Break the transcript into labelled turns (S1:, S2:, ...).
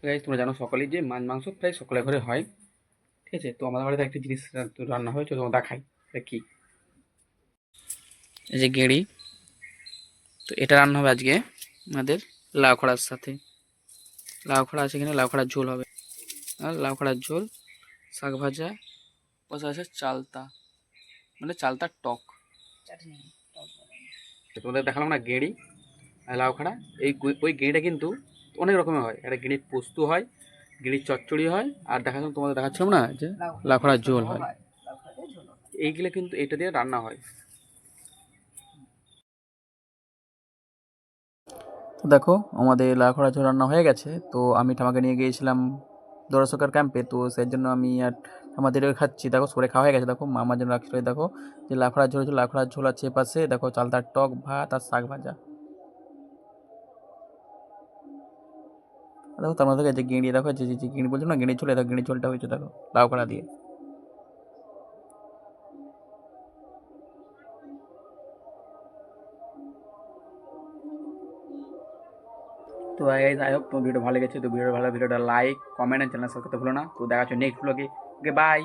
S1: Guys তোমরা জানো সকলেই যে মাছ মাংস প্রায় সকলের ঘরে হয়। ঠিক আছে, তো আমাদের বাড়িতে একটা জিনিস রান্না হয়েছে, তোমার দেখাই এটা কি। এই যে গেঁড়ি, তো এটা রান্না হবে আজকে আমাদের লাউ খড়ার সাথে। লাউ খড়া আছে, এখানে লাউ খড়ার ঝোল হবে, আর লাউ খড়ার ঝোল, শাক ভাজা, পাশে আছে চালতা, মানে চালতার টক। তোমাদের দেখালাম না গেঁড়ি আর লাউ খড়া। ওই গেঁড়িটা কিন্তু অনেক রকমের হয়। একটা গেঁড়ির পোস্ত হয়, গেঁড়ির চচ্চড়ি হয়, আর তোমাদের দেখাচ্ছিলাম না যে লাউ খড়ার ঝোল হয়। এইগুলো কিন্তু এটা দিয়ে রান্না হয়। তো দেখো আমাদের লাউখড়া ঝোল রান্না হয়ে গেছে। তো আমি ঠামাকে নিয়ে গিয়েছিলাম দৌড়াশোকার ক্যাম্পে, তো সেই জন্য আমি আর আমাদের খাচ্ছি। দেখো সরে খাওয়া হয়ে গেছে, দেখো মা আমার জন্য রাখছিল। এই দেখো যে লাউখড়ার ঝোল, লাউখড়ার ঝোল আছে পাশে, দেখো চালতার টক, ভাত আর শাক ভাজা। আর দেখো তার মধ্যে যে গেঁড়ি, দেখো যে গেঁড়ি বলছো না, গেঁড়ি ঝোল, দেখো গেঁড়ি ঝোলটা হয়েছে দেখো লাউখড়া দিয়ে। তো যাই হোক, তোমার ভিডিও ভালো লেগেছে তো ভিডিওটা লাইক, কমেন্ট আর চ্যানেল সাবস্ক্রাইব করতে ভুলো না। তো দেখা হচ্ছে নেক্সট ব্লগে। Okay bye.